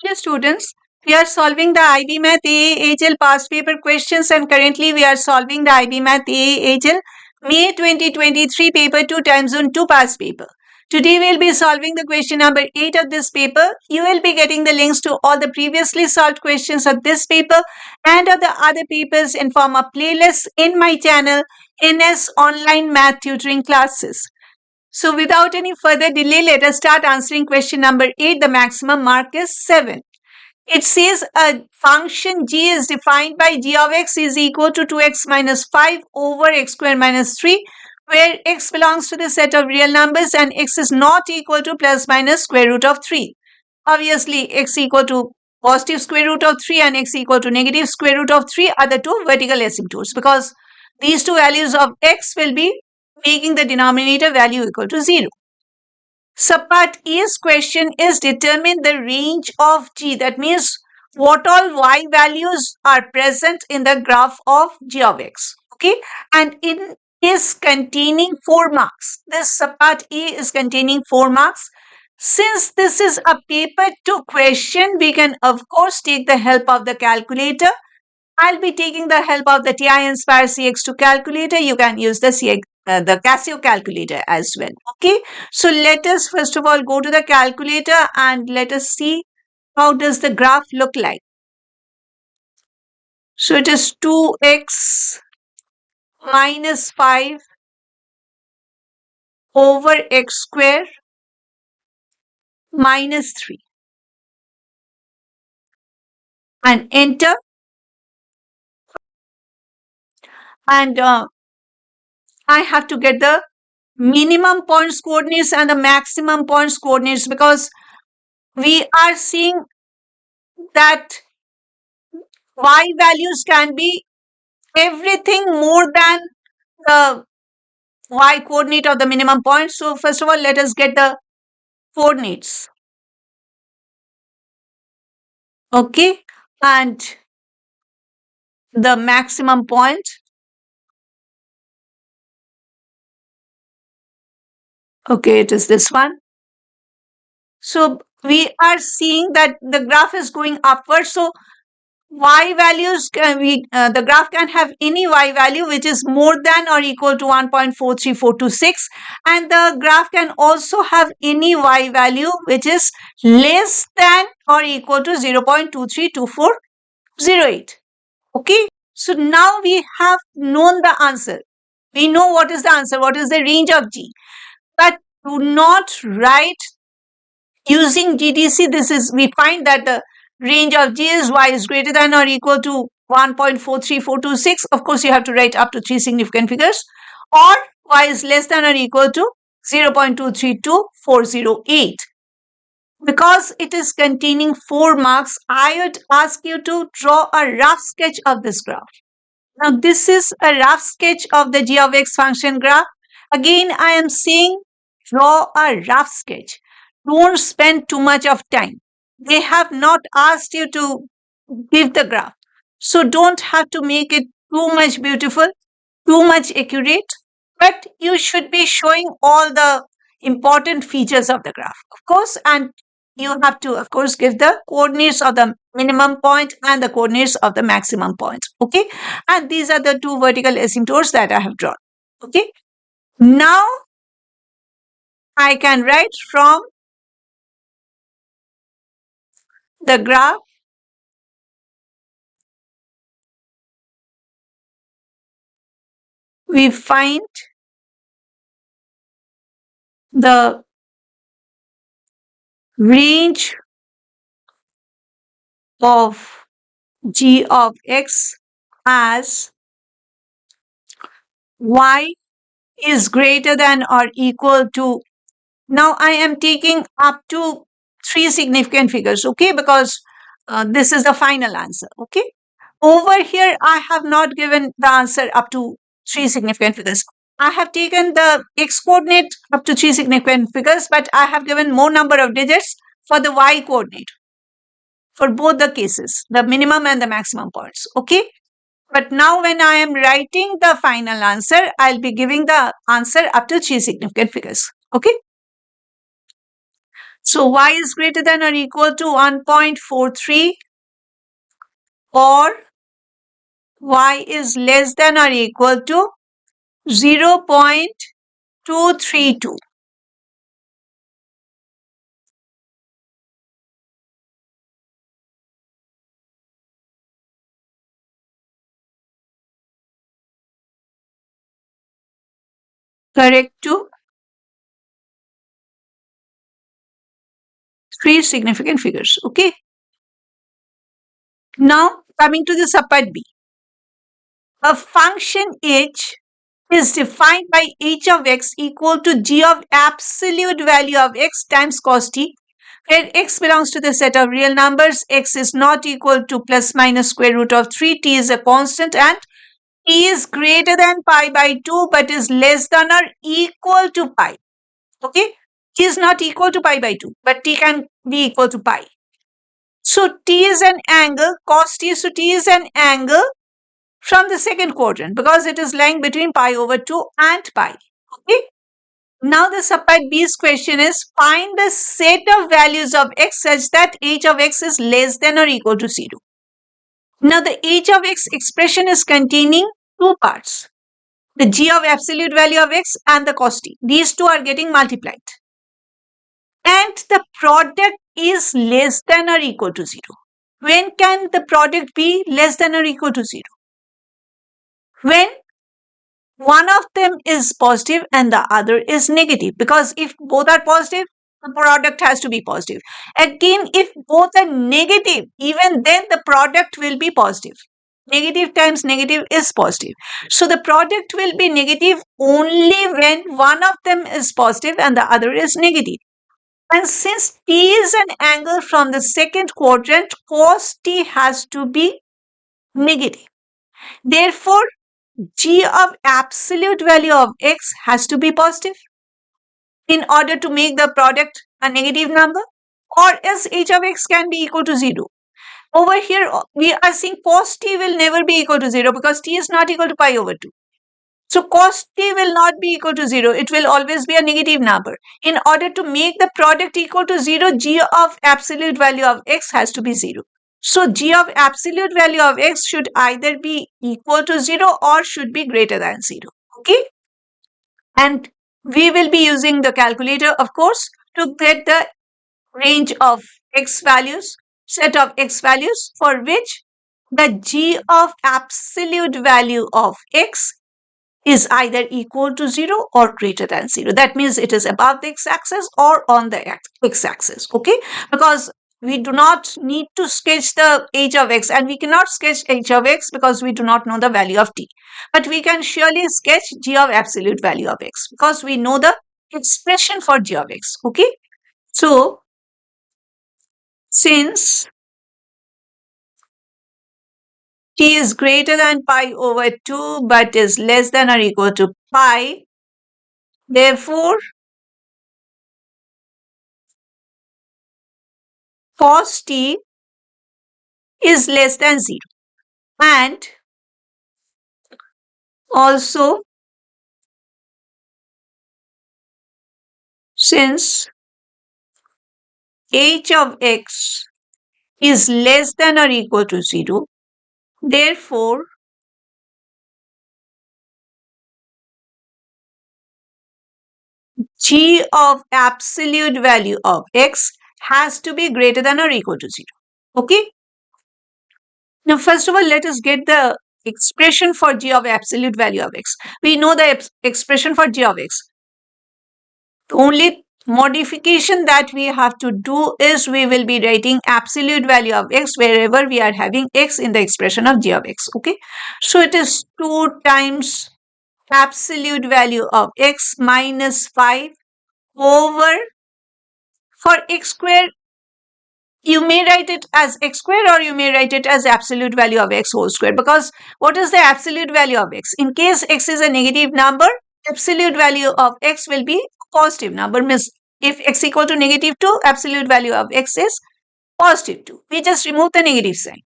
Dear students, we are solving the IB Math AAHL past paper questions, and currently we are solving the IB Math AAHL May 2023 paper 2 time zone 2 past paper. Today we will be solving the question number 8 of this paper. You will be getting the links to all the previously solved questions of this paper and of the other papers in form of playlists in my channel NS Online Math Tutoring Classes. So without any further delay, let us start answering question number 8. The maximum mark is 7. It says a function g is defined by g of x is equal to 2x minus 5 over x square minus 3, where x belongs to the set of real numbers and x is not equal to plus minus square root of 3. Obviously, x equal to positive square root of 3 and x equal to negative square root of 3 are the two vertical asymptotes, because these two values of x will be making the denominator value equal to 0. Subpart A's question is determine the range of g. That means what all y values are present in the graph of g of x. Okay, and it is containing 4 marks. This subpart A is containing 4 marks. Since this is a paper 2 question, we can of course take the help of the calculator. I'll be taking the help of the TI Inspire CX2 calculator. You can use the the Casio calculator as well. Okay, so let us first of all go to the calculator and let us see how does the graph look like. So it is 2x minus 5 over x square minus 3, and enter. And I have to get the minimum points coordinates and the maximum points coordinates, because we are seeing that y values can be everything more than the y coordinate of the minimum point. So first of all, let us get the coordinates. Okay, and the maximum point. Okay, it is this one. So we are seeing that the graph is going upward. So y values can the graph can have any y value which is more than or equal to 1.43426, and the graph can also have any y value which is less than or equal to 0.232408. Okay, so now we have known the answer. We know what is the answer, what is the range of g, but do not write using GDC. This is, we find that the range of g is y is greater than or equal to 1.43426. Of course, you have to write up to 3 significant figures, or y is less than or equal to 0.232408. Because it is containing 4 marks, I would ask you to draw a rough sketch of this graph. Now, this is a rough sketch of the g of x function graph. Again, I am saying draw a rough sketch. Don't spend too much of time. They have not asked you to give the graph, so don't have to make it too much beautiful, too much accurate, but you should be showing all the important features of the graph, of course, and you have to, of course, give the coordinates of the minimum point and the coordinates of the maximum point. Okay, and these are the two vertical asymptotes that I have drawn. Okay, now I can write from the graph we find the range of g of x as y is greater than or equal to, now I am taking up to 3 significant figures, okay, because this is the final answer. Okay, over here I have not given the answer up to 3 significant figures. I have taken the x coordinate up to 3 significant figures, but I have given more number of digits for the y coordinate for both the cases, the minimum and the maximum points. Okay, but now when I am writing the final answer, I'll be giving the answer up to 3 significant figures. Okay, So y is greater than or equal to 1.43 or y is less than or equal to 0.232. Correct to three significant figures. Okay. Now coming to the subpart B. A function h is defined by h of x equal to g of absolute value of x times cos t, where x belongs to the set of real numbers, x is not equal to plus minus square root of 3, t is a constant, and t is greater than pi by 2 but is less than or equal to pi. Okay, t is not equal to pi by 2, but t can be equal to pi. So t is an angle cos t, so t is an angle from the second quadrant because it is lying between pi over 2 and pi. Okay. Now the subpart B's question is find the set of values of x such that h of x is less than or equal to 0. Now the h of x expression is containing two parts. The g of absolute value of x and the cos t. These two are getting multiplied. And the product is less than or equal to 0. When can the product be less than or equal to 0? When one of them is positive and the other is negative, because if both are positive, the product has to be positive. Again, if both are negative, even then the product will be positive. Negative times negative is positive. So the product will be negative only when one of them is positive and the other is negative. And since t is an angle from the second quadrant, cos t has to be negative. Therefore, g of absolute value of x has to be positive in order to make the product a negative number, or else h of x can be equal to 0. Over here, we are seeing cos t will never be equal to 0 because t is not equal to pi over 2. So cos t will not be equal to 0. It will always be a negative number. In order to make the product equal to 0, g of absolute value of x has to be 0. So g of absolute value of x should either be equal to 0 or should be greater than 0. Okay? And we will be using the calculator, of course, to get the range of x values, set of x values for which the g of absolute value of x is either equal to 0 or greater than 0. That means it is above the x-axis or on the x-axis. Okay? Because we do not need to sketch the h of x, and we cannot sketch h of x because we do not know the value of t. But we can surely sketch g of absolute value of x because we know the expression for g of x. Okay? So, since t is greater than pi over 2 but is less than or equal to pi, therefore cos t is less than 0. And also, since h of x is less than or equal to 0, therefore g of absolute value of x has to be greater than or equal to 0. Okay? Now, first of all, let us get the expression for g of absolute value of x. We know the expression for g of x. The only modification that we have to do is we will be writing absolute value of x wherever we are having x in the expression of g of x. Okay, so it is 2 times absolute value of x minus 5 over, for x square you may write it as x square or you may write it as absolute value of x whole square, because what is the absolute value of x? In case x is a negative number, absolute value of x will be a positive number. Means if x equal to negative 2, absolute value of x is positive 2. We just remove the negative sign.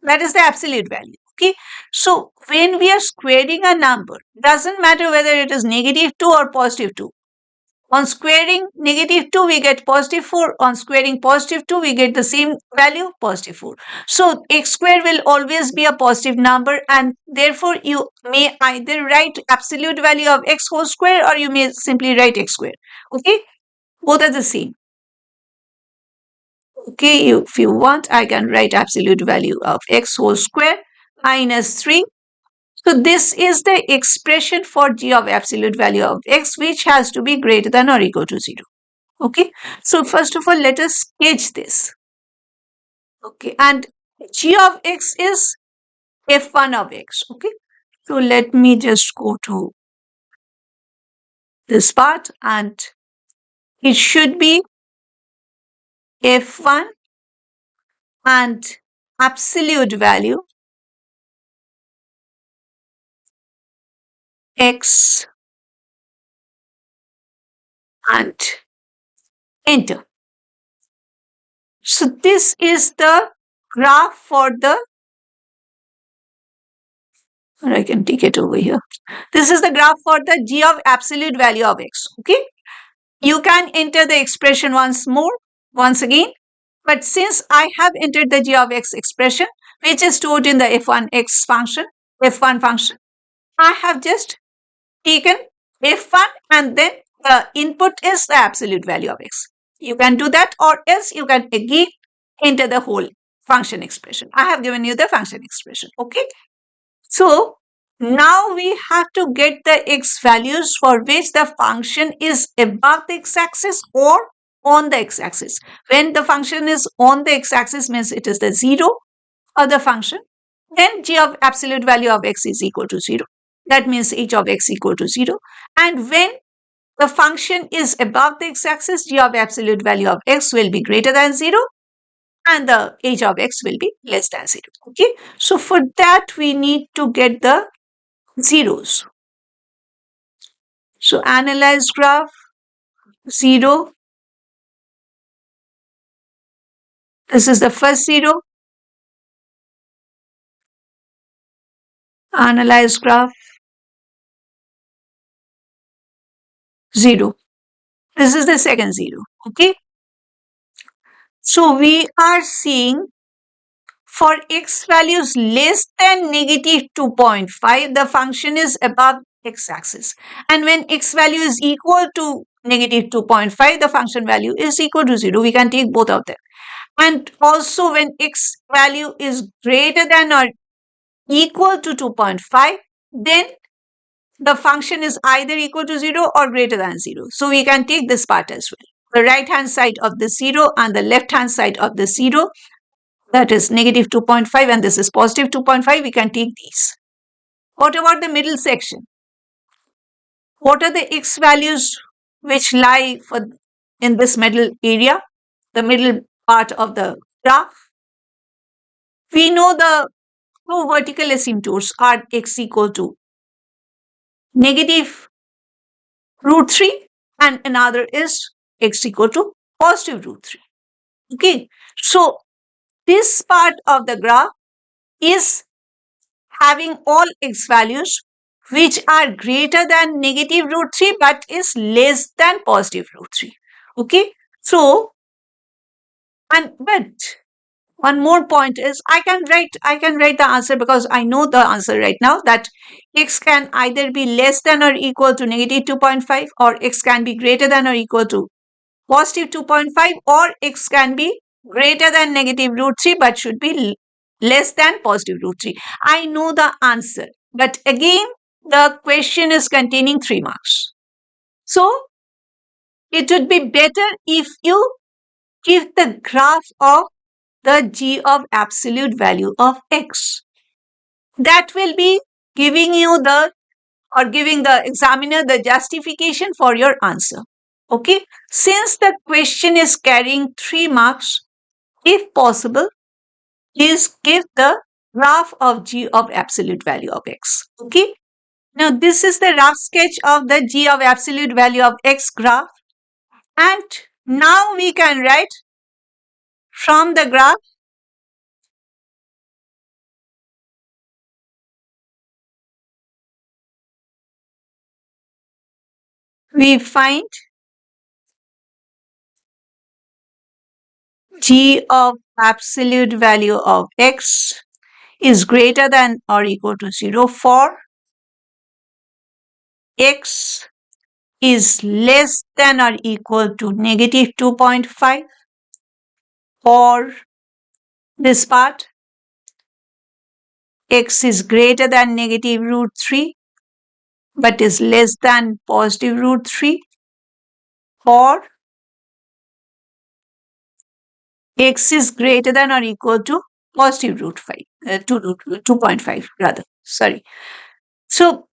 That is the absolute value. Okay. So when we are squaring a number, doesn't matter whether it is negative 2 or positive 2. On squaring -2, we get +4. On squaring +2, we get the same value, +4. So x square will always be a positive number, and therefore you may either write absolute value of x whole square, or you may simply write x square. Okay, both are the same. Okay, if you want, I can write absolute value of x whole square minus 3. So this is the expression for g of absolute value of x, which has to be greater than or equal to 0. Okay, so first of all, let us sketch this. Okay, and g of x is f1 of x. Okay, so let me just go to this part, and it should be f1 and absolute value x and enter. So this is the graph for the, or I can take it over here. This is the graph for the g of absolute value of x. Okay, you can enter the expression once again. But since I have entered the g of x expression, which is stored in the f1x function, f1 function, I have just taken f1 and then the input is the absolute value of x. You can do that, or else you can again enter the whole function expression. I have given you the function expression. Okay. So now we have to get the x values for which the function is above the x-axis or on the x-axis. When the function is on the x-axis, means it is the 0 of the function, then g of absolute value of x is equal to 0. That means h of x equal to 0. And when the function is above the x-axis, g of absolute value of x will be greater than 0, and the h of x will be less than 0. Okay, so for that we need to get the zeros. So analyze graph 0. This is the first 0. Analyze graph 0. This is the second 0. Okay. So we are seeing for x values less than -2.5, the function is above x-axis. And when x value is equal to -2.5, the function value is equal to 0. We can take both of them. And also when x value is greater than or equal to 2.5, then the function is either equal to 0 or greater than 0. So we can take this part as well. The right hand side of the 0 and the left hand side of the 0, that is -2.5, and this is +2.5, we can take these. What about the middle section? What are the x values which lie in this middle area, the middle part of the graph? We know the two vertical asymptotes are x equal to -√3 and another is x equal to +√3. Okay, so this part of the graph is having all x values which are greater than -√3 but is less than +√3. Okay, so but one more point is I can write the answer, because I know the answer right now, that x can either be less than or equal to -2.5, or x can be greater than or equal to +2.5, or x can be greater than -√3 but should be less than +√3. I know the answer, but again the question is containing 3 marks. So it would be better if you give the graph of the g of absolute value of x. That will be giving you giving the examiner the justification for your answer. Okay, since the question is carrying 3 marks, if possible, please give the graph of g of absolute value of x. Okay, now this is the rough sketch of the g of absolute value of x graph, and now we can write from the graph we find g of absolute value of x is greater than or equal to 0 for x is less than or equal to negative 2.5 or this part x is greater than negative root 3 but is less than positive root 3 or x is greater than or equal to positive root 5, 2.5 rather, sorry. So,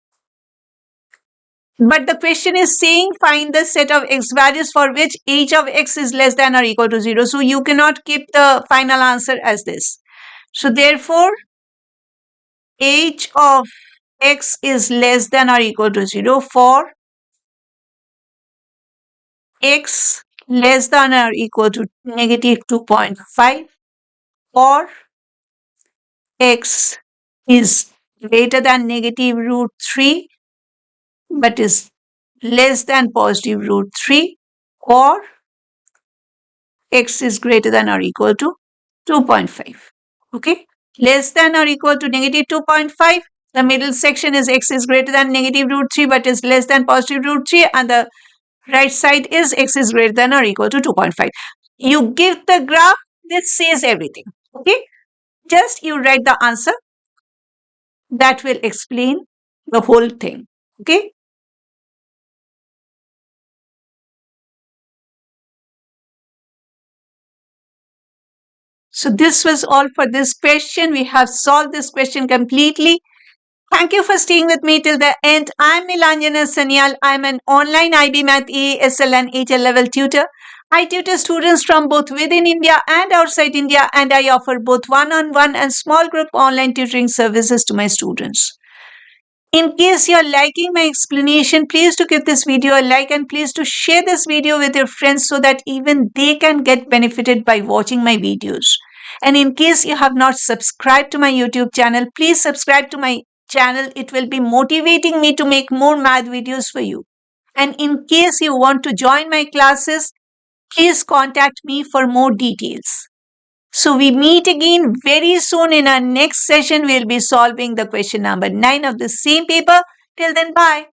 but the question is saying find the set of x values for which h of x is less than or equal to 0. So, you cannot keep the final answer as this. So, therefore, h of x is less than or equal to 0 for x less than or equal to negative 2.5 or x is greater than negative root 3 but is less than positive root 3 or x is greater than or equal to 2.5. Okay, less than or equal to negative 2.5. The middle section is x is greater than negative root 3 but is less than positive root 3, and the right side is x is greater than or equal to 2.5. You give the graph, this says everything. Okay, just you write the answer, that will explain the whole thing. Okay. So this was all for this question. We have solved this question completely. Thank you for staying with me till the end. I'm Nilanjana Sanyal. I'm an online IB Math ESL and HL level tutor. I tutor students from both within India and outside India, and I offer both one-on-one and small group online tutoring services to my students. In case you're liking my explanation, please to give this video a like and please to share this video with your friends so that even they can get benefited by watching my videos. And in case you have not subscribed to my YouTube channel, please subscribe to my channel. It will be motivating me to make more math videos for you. And in case you want to join my classes, please contact me for more details. So we meet again very soon in our next session. We'll be solving the question number 9 of the same paper. Till then, bye.